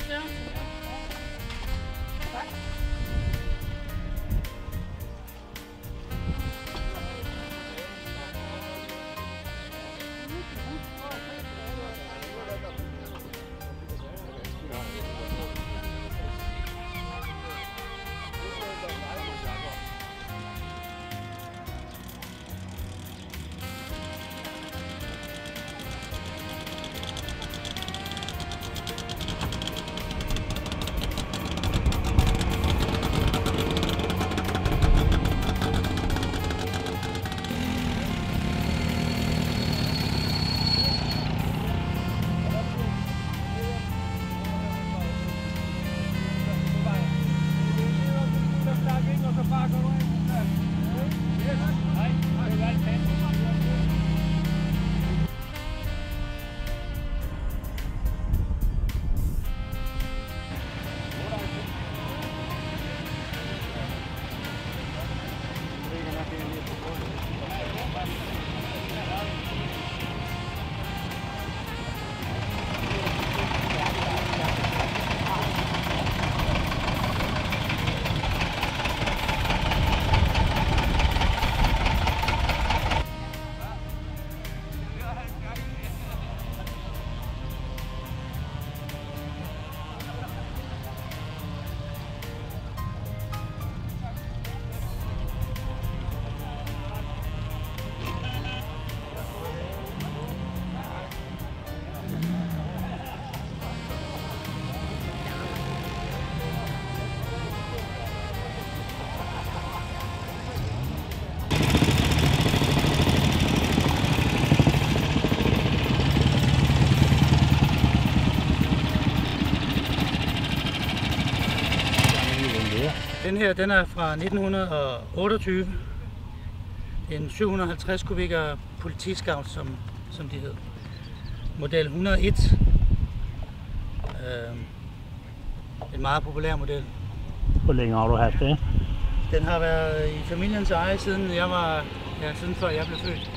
Ja. Tak. Den her, den er fra 1928. Det er en 750 kubikker politiscout, som de hed. Model 101. En meget populær model. Hvor længe har du haft det? Den har været i familiens eje siden siden før jeg blev født.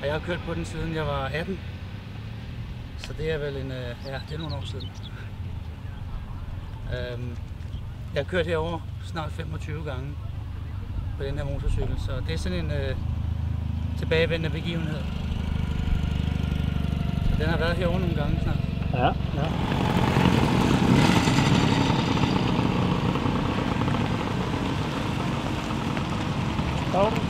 Og jeg har kørt på den siden jeg var 18. Så det er vel det er nogle år siden. Jeg har kørt herover snart 25 gange på den her motorcykel, så det er sådan en tilbagevendende begivenhed. Så den har været herovre nogle gange snart. Ja, ja. Okay.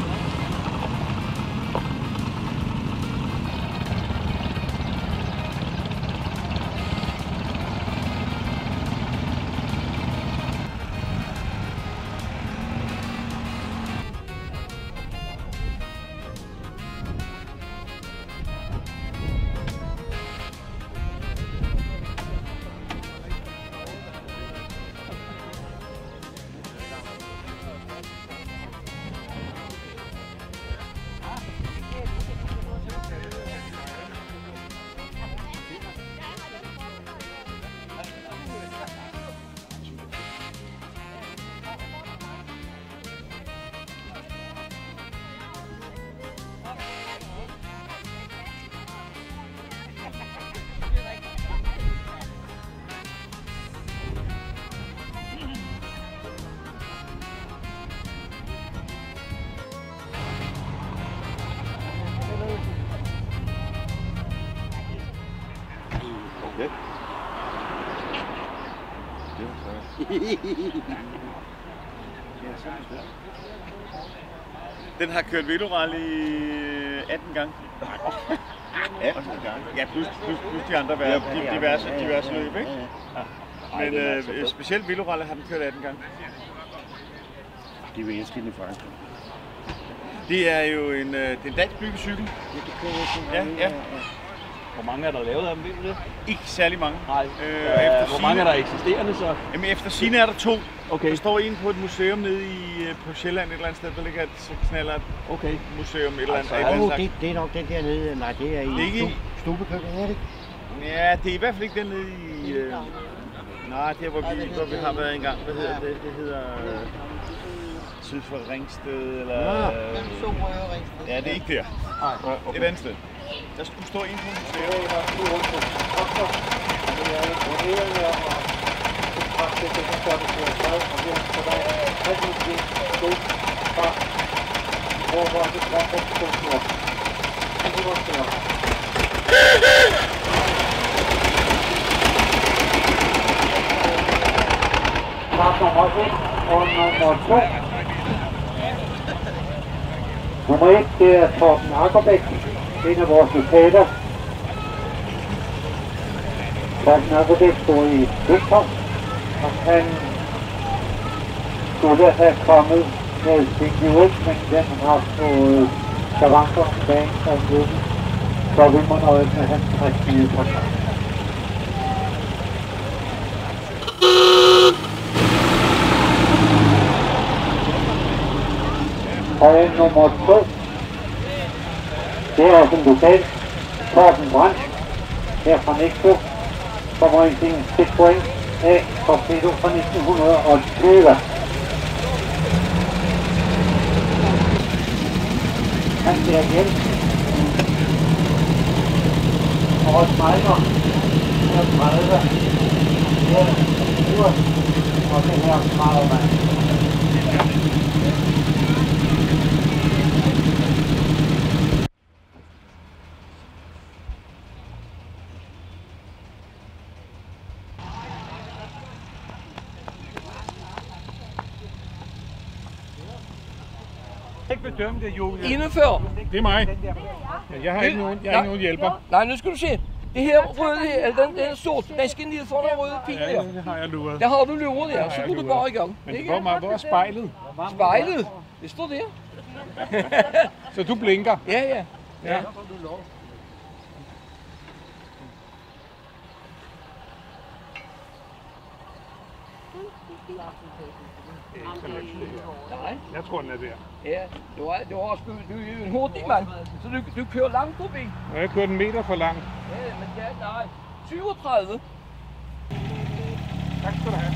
Den har kørt velorally 18 gange. 18 gange? Ja, plus de andre diverse løb, ikke? Ja. Men specielt velorally har den kørt 18 gange. Det vil elske i Frankrig. Det er jo en dansk byggecykel. Ja. Hvor mange er der lavet af dem, ved du det? Ikke særlig mange. Nej. Hvor mange er der eksisterende så? Jamen efter sigende er der 2. Okay. Der står en på et museum nede på Sjælland et eller andet sted, der ligger et knaller museum et eller andet. Det er nok den der nede. Nej, det er i Stubekøkken, er det ikke? Ja, det er i hvert fald ikke den nede i... nej, det er hvor vi har været engang. Hvad hedder det? Det hedder... syd for Ringsted, eller... Ja, det er ikke der. Nej, okay. Et andet sted. Der skulle stå en på museet. Det er Start nummer 1 og nummer 2. Nummer 1, det er Torben Akkerbæk, en af vores lokaler. Torben Akkerbæk står i Vigtor, og han skulle have kommet med sin livs, men den har fået skavanker om dagen og løbet, så vi må nøjes med hans rigtige program. Og nummer 2, det er også en lokal, Torben Brandt, her fra Næstved, kommer ind til en 6 point af Torpedo fra 1920. Han bliver igen. Og Smeiler, her 30, her 20, og det her 30. Bedømme det, Julie. Indefør. Det er mig. Jeg har ikke nogen hjælper. Nej, nu skal du se. Det her røde her, eller den er sort. Den skal ned for den røde pil der. Ja, det har jeg luret. Der har du luret, ja. Så går du bare i gang. Men hvor er spejlet? Spejlet? Det står der. Så du blinker? Ja. Nej. Jeg tror, den er der. Ja, du er jo en hurtig mand, så du kører langt forbi. Og jeg kører den meter for langt. Ja, men nej. 37. Tak skal du have.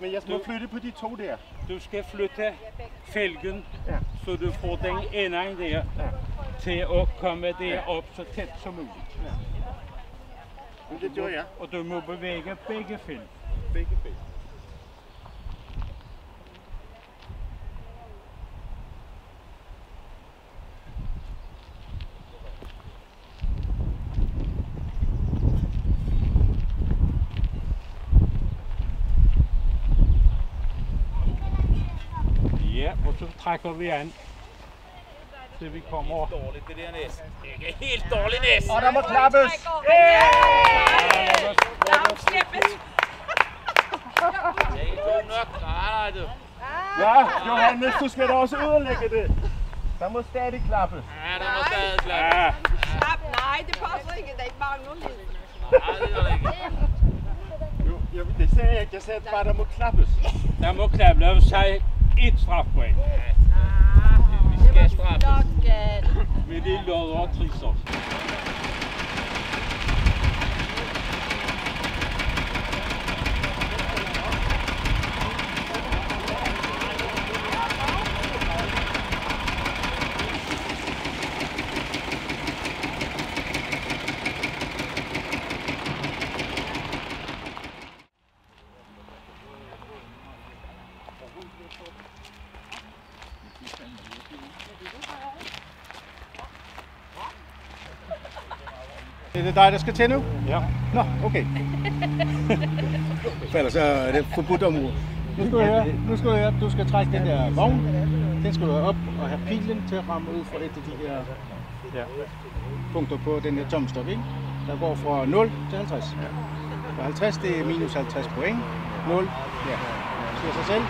Men jeg skal flytte på de to der. Du skal flytte fælgen, så du får den enden der til at komme derop så tæt som muligt. Men det gør jeg. Og du må bevæge begge fælg. Begge fælg. Ja, og så trækker vi an, til vi kommer over. Dårligt, det der næs. Det er helt dårligt næs. Og der må klappes. Lad ham slippes. Det er god nok. Nej, du. Ja, Johannes, du skal da også udlægge det. Der må stadig klappes. Ja, der må stadig klappes. Slap, nej, det passer ikke. Der er ikke mange nogen lyd. Nej, det gør det ikke. Jo, det sagde jeg ikke. Jeg sagde bare, der må klappes. Der må klappe. Lad os sige et strafpoint. Vi skal straffes. Men det er lod over Trisov. Er det dig, der skal til nu? Ja. Nå, okay. For ellers er det forbudt om uret. Nu skal du høre, du skal trække den der vogn. Den skal du have op og have pilen til at ramme ud fra et af de her punkter på den her tomstok, ikke? Der går fra 0 til 50. Og 50, det er minus 50 point. 0, ja, siger sig selv.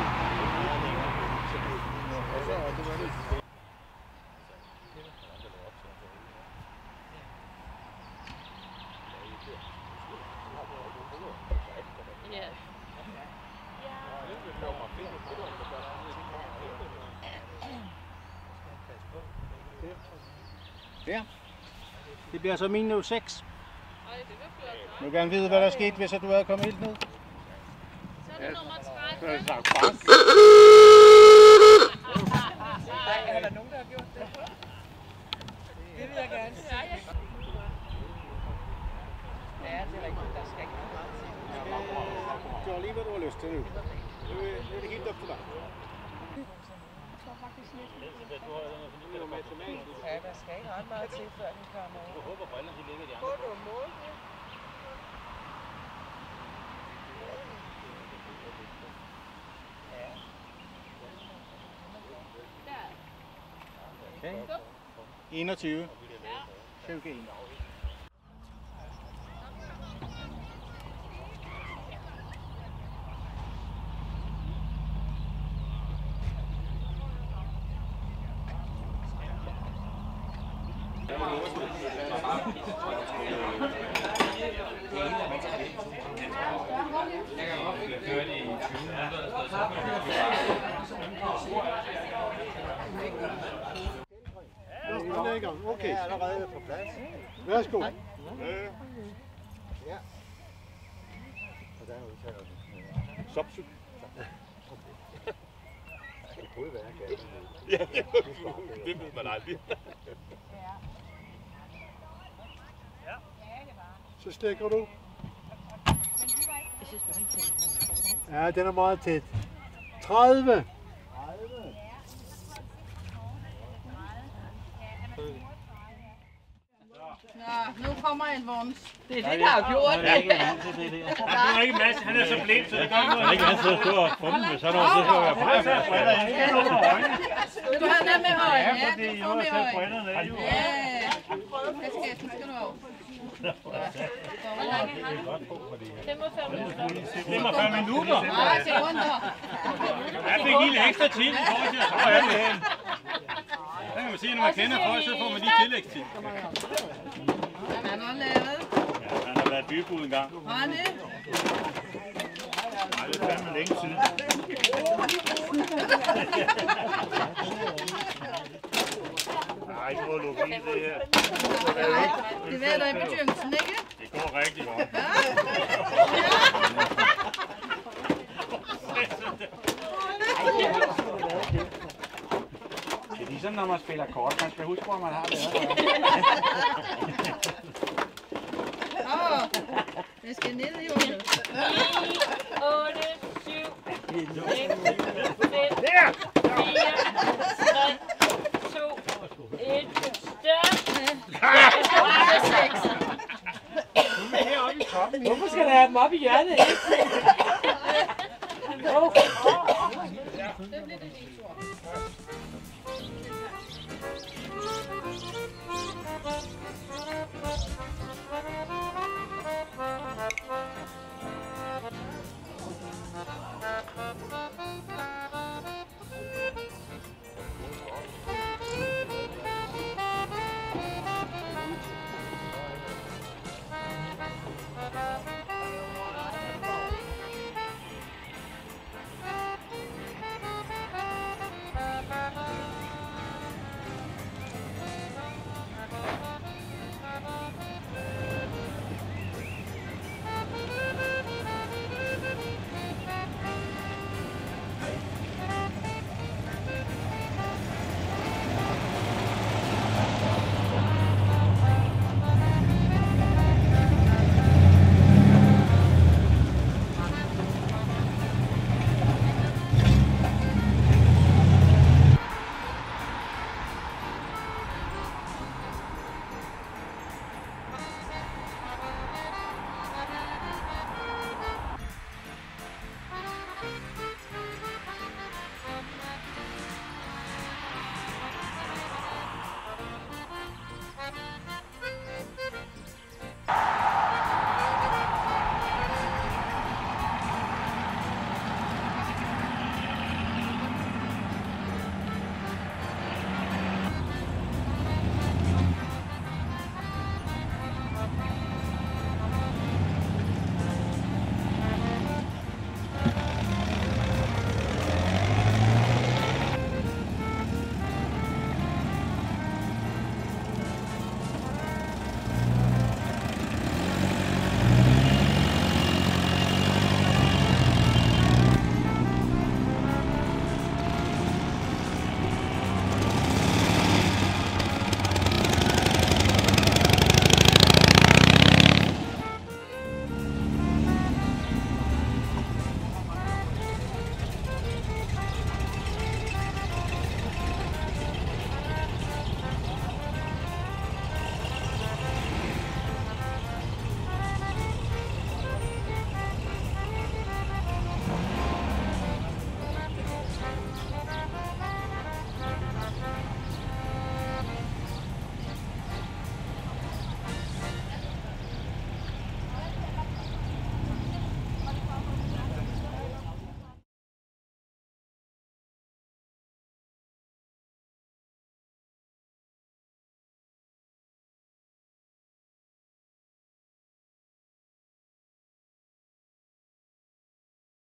Ja. Det bliver så minus 6. Jeg vil gerne vide, hvad der skete, hvis du havde kommet helt ned. Så er det nummer 30. Er der nogen, der har gjort det? Det vil jeg gerne se. Ja, det er rigtigt. Der skal ikke meget til. Gør lige, hvad du har lyst til nu. Nu er det helt op til dig. Ja, der skal ikke ret meget til, før den kommer over. Jeg håber, brillerne de ligger i de andre. Hvor du mål det? Okay. 21. 21. Okay, allerede på plads. Værsgo. Ja. Hvordan udtaler du? Sopsuk. Det kunne være galt. Ja, det ved man aldrig. Så stikker du. Ja, den er meget tæt. 30. Nå, nu kommer Elvorens. Det er det, der har gjort det. Han er ikke Mads, han er så blind, så det gør noget. Han er ikke altid at stå og funde med sådan noget. Det skal være meget færd. Vil du have den med øje? Ja, fordi I må have taget brillerne af. Ja, kasketten skal du have. 45 minutter. Nej, sekunder. Jeg fik lige lidt ekstra tid i forhold til at tage alle hen. Så kan man sige, når man kender folk, så får man lige tillægstid. Han har lavet. Ja, han har været bybud en gang. Har han det? Nej, det er fandme længe siden. Nej, ikke noget logi, det her. Det var der i begyndelsen, ikke? Det går rigtig godt. Det er ligesom når man spiller kort, man skal huske, hvor man har det. Det skal ned i hullet. 9, 8, 7, 6, 5, 4, 3, 2, 1, stop. Hvorfor skal der have dem op i hjørnet? Det bliver det lige, tror jeg.